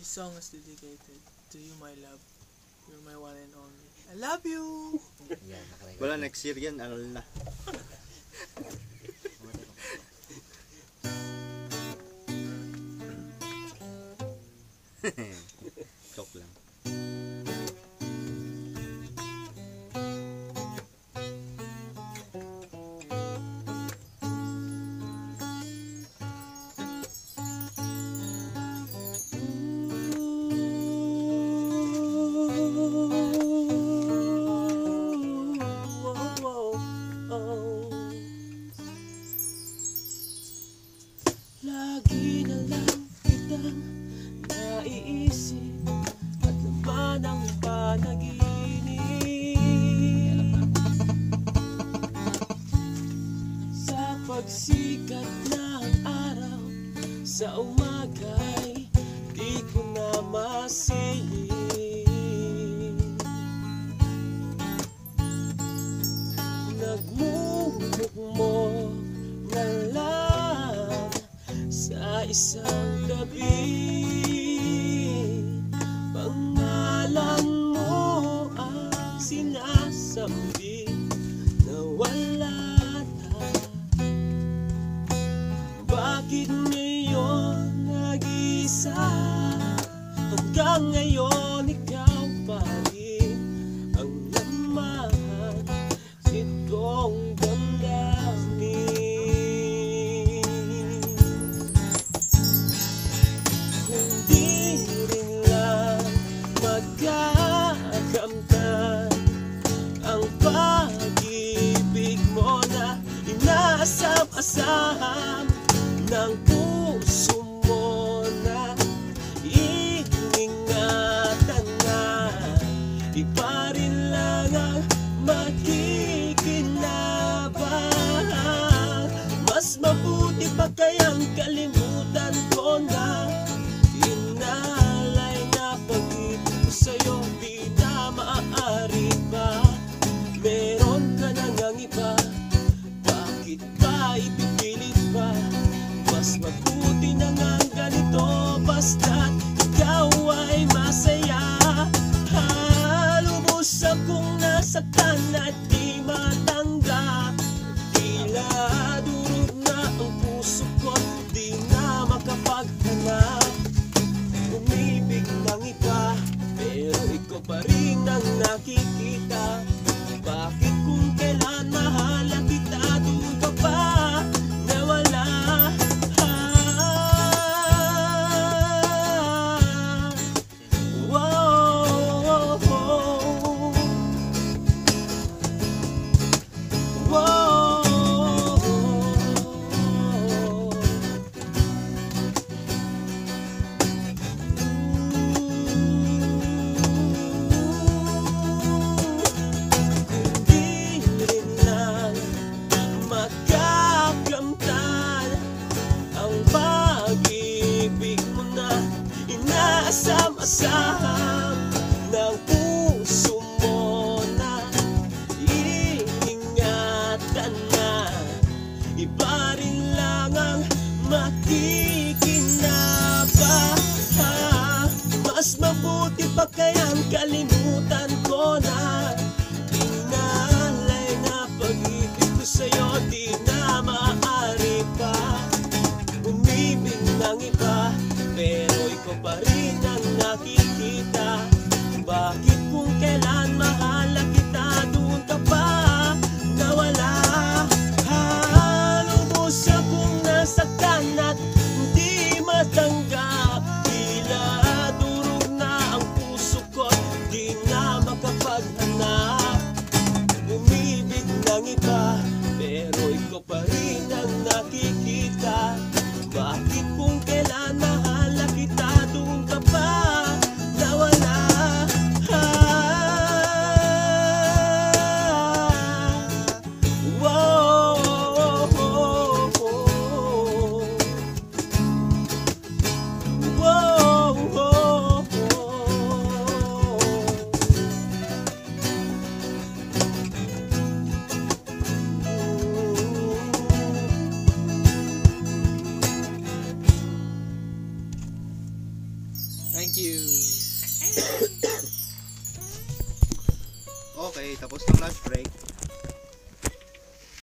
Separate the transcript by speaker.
Speaker 1: This song is dedicated to you, my love. You're my one and only. I love you!
Speaker 2: Yan, nakarecord.
Speaker 3: Wala, next year yan, aral na. Joke lang.
Speaker 1: Lagi na lang kitang naiisip at laman ang panaginip. Sa pagsikat ng araw sa umaga'y di ko na masilip. Nagmumukmo na lang sa isang gabi, pangalan mo ang sinasabi na wala na. Bakit ngayon nag-isa? Hanggang ngayon ikaw pa rin ang laman nitong damdamin. Kung di rin lang magkakamtan ang pag-ibig mo na inasam-asam ng puso mo na iingatan na, iba rin lang ang makikinabangan. Mas mabuti pa kayang kalimutan ko na inalay na pag-ibig ko sa'yo. Di na maaari ba? Meron ka na ngang iba, bakit ba ipipilit pa? Mas mabuti na nga ganito, basta't ikaw ay masaya. Lubos akong nasaktan at di matanggap. Tila durog na ang puso ko, di na makapaghanap. Umibig ng iba, pero ikaw pa rin ang nakikita. Bakit kung kailan mahal kita, doon ka pa nawala? Asam-asam ng puso mo na iingatan na, iba rin lang ang makikinabahan. Mas mabuti pa kayang kalimutan ko na inalay na pag-ibig ko sa'yo. Di na maaari pa umibig ng iba, pero ikaw pa rin ang nakikita. Bakit kung kailan mahal kita, doon ka pa nawala? Lubos akong nasaktan at di matanggap. Tila durog na ang puso ko, di na makapaghanap. Umibig ng iba, pero ikaw pa rin ang nakikita. Bakit kung kailan mahal kita, doon ka pa nawala?
Speaker 2: Thank you.
Speaker 3: Okay, tapos ng lunch break.